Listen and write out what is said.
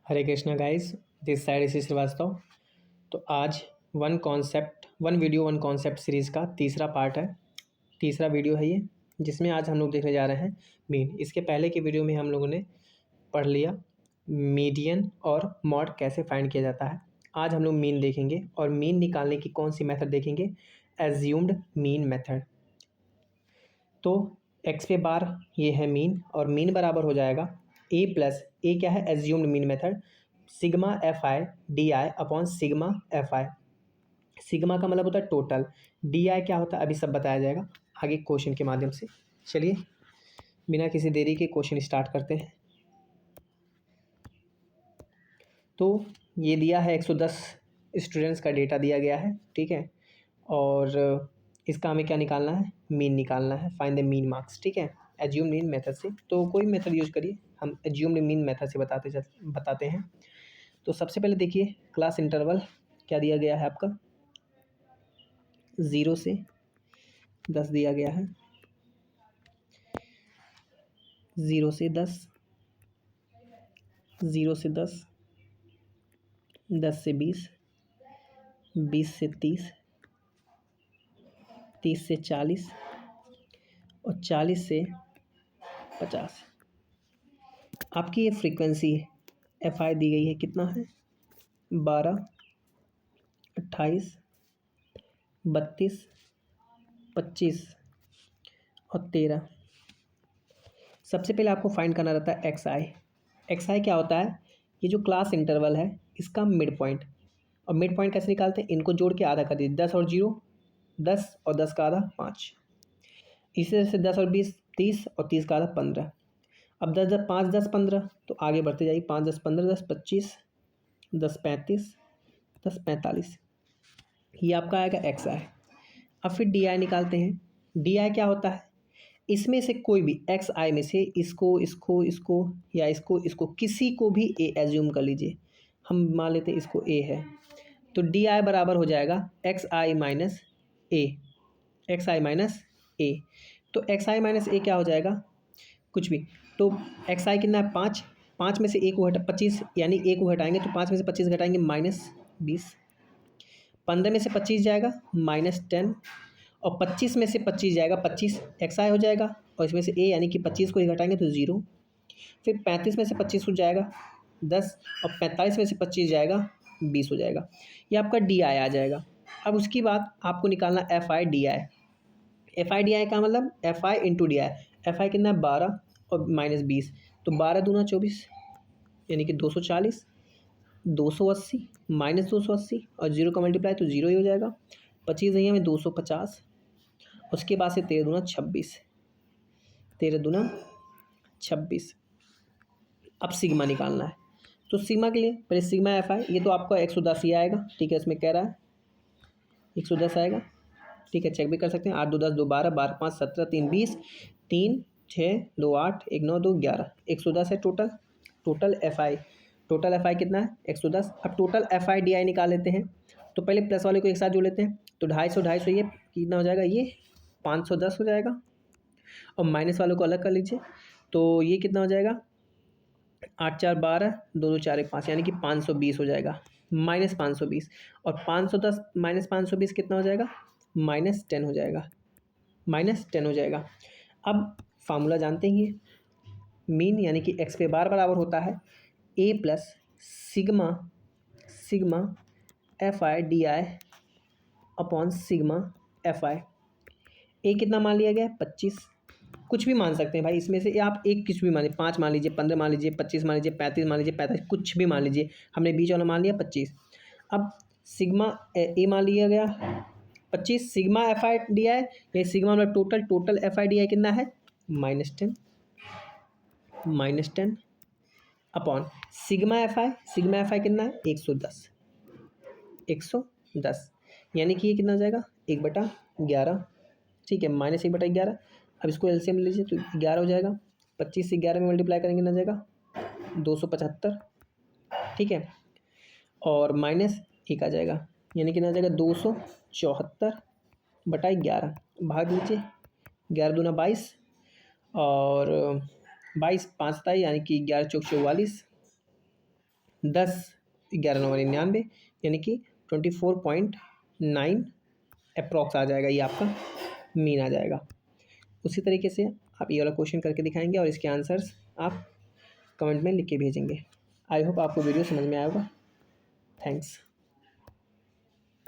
Hare Krishna guys, this side Rishi Shrivastava. तो आज one video one concept series का तीसरा पार्ट है, तीसरा वीडियो है ये, जिसमें आज हम लोग देखने जा रहे हैं मीन। इसके पहले की वीडियो में हम लोगों ने पढ़ लिया मीडियन और मॉड कैसे फाइंड किया जाता है। आज हम लोग मीन देखेंगे और मीन निकालने की कौन सी मेथड देखेंगे, एज्यूम्ड मीन मेथड। तो एक्स पे बार ये है मीन, और मीन बराबर हो जाएगा ए प्लस ए क्या है, assumed mean method, sigma f i d i upon sigma f I. Sigma का मतलब होता है टोटल, डी आई क्या होता है अभी सब बताया जाएगा आगे क्वेश्चन के माध्यम से। चलिए बिना किसी देरी के क्वेश्चन स्टार्ट करते हैं। तो ये दिया है 110 स्टूडेंट्स का डेटा दिया गया है, ठीक है। और इसका हमें क्या निकालना है, मीन निकालना है, फाइंड द मीन मार्क्स, ठीक है, एज्यूम मीन मेथड से। तो कोई मेथड यूज करिए, हम एज्यूम मीन मेथड से बताते हैं। तो सबसे पहले देखिए क्लास इंटरवल क्या दिया गया है आपका, 0 से 10 दिया गया है, 0 से 10, 0 से 10, 10 से 20, 20 से 30, 30 से 40 और 40 से 50। आपकी ये फ्रीक्वेंसी है, एफ आई दी गई है, कितना है 12, 28, 32, 25 और 13। सबसे पहले आपको फाइंड करना रहता है एक्स आई। एक्स आई क्या होता है, ये जो क्लास इंटरवल है इसका मिड पॉइंट। और मिड पॉइंट कैसे निकालते हैं, इनको जोड़ के आधा कर दीजिए, 10 और 0 10 और 10 का आधा 5। इसी तरह से 10 और 20 30 और 30 का आधा 15। अब 10 10 5 10 15, तो आगे बढ़ते जाइए, 5 10 15 10 25 10 35 10 45। ये आपका आएगा एक्स आई। अब फिर डी आई निकालते हैं। डी आई क्या होता है, इसमें से कोई भी एक्स आई में से इसको इसको इसको या इसको इसको किसी को भी ए एज्यूम कर लीजिए। हम मान लेते हैं इसको ए है, तो डी आई बराबर हो जाएगा एक्स आई माइनस ए, एक्स आई माइनस ए। तो एक्स आई माइनस ए क्या हो जाएगा, कुछ भी। तो एक्स आई कितना है 5, 5 में से ए को हटा 25, यानी ए को हटाएंगे तो 5 में से 25 घटाएंगे -20, 15 में से 25 जाएगा -10 और 25 में से 25 जाएगा 25, एक्स आई हो जाएगा। और इसमें से ए यानी कि 25 को ही घटाएंगे तो 0। फिर 35 में से 25 हो जाएगा 10 और 45 में से 25 जाएगा 20 हो जाएगा। ये आपका डी आई आ जाएगा। अब उसके बाद आपको निकालना F i d I. F i d आई का मतलब F I into D I. F I कितना है 12 और -20, तो 12 दूना 24 यानी कि 240, 280 -280 और 0 का मल्टीप्लाई तो 0 ही हो जाएगा। 25 है हमें 250, उसके बाद से 13 दूना 26, 13 दूना 26। अब सिग्मा निकालना है, तो सिग्मा के लिए पहले सिग्मा एफ आई, ये तो आपका 110 ही आएगा, ठीक है। इसमें कह रहा है 110 आएगा, ठीक है, चेक भी कर सकते हैं। 8 2 10 2 12 12 5 17 3 20 3 6 2 8 1 9 2 11, 110 है टोटल। टोटल एफ आई कितना है 110। अब टोटल एफ आई डी आई निकाल लेते हैं। तो पहले प्लस वाले को एक साथ जोड़ लेते हैं, तो 250 ये कितना हो जाएगा, ये 510 हो जाएगा। और माइनस वालों को अलग कर लीजिए, तो ये कितना हो जाएगा 8 4 12 2 2 4 1 5, यानी कि 520 हो जाएगा, -520। और 510 -520 कितना हो जाएगा, -10 हो जाएगा, -10 हो जाएगा। अब फार्मूला जानते ही, मीन यानी कि एक्स पे बार बराबर होता है A plus sigma f i d i upon sigma f i. A कितना मान लिया गया है 25, कुछ भी मान सकते हैं भाई, इसमें से आप एक कुछ भी मान लीजिए, 5 मान लीजिए, 15 मान लीजिए, 25 मान लीजिए, 35 मान लीजिए, 45 कुछ भी मान लीजिए। हमने बीच वाला मान लिया 25। अब सिग्मा ए मान लिया गया 25, सिग्मा एफ आई डी आई, ये सिग्मा मतलब टोटल एफ आई डी आई कितना है -10 अपॉन सिग्मा एफ आई कितना है 110, यानी कि ये कितना हो जाएगा 1/11, ठीक है, -1/11। अब इसको एलसीएम ले लीजिए तो 11 हो जाएगा, 25 से 11 में मल्टीप्लाई करेंगे ना जाएगा 275, ठीक है, और -1 आ जाएगा, यानी कि ना जाएगा 274/11, भाग लीजिए, 11 दूना 22 और 22 5 यानी कि 11 चौक 44, 10 11 9 99 यानी कि 24.9 अप्रॉक्स आ जाएगा, ये आपका मीन आ जाएगा। उसी तरीके से आप ये वाला क्वेश्चन करके दिखाएंगे और इसके आंसर्स आप कमेंट में लिख के भेजेंगे। आई होप आपको वीडियो समझ में आया होगा। थैंक्स।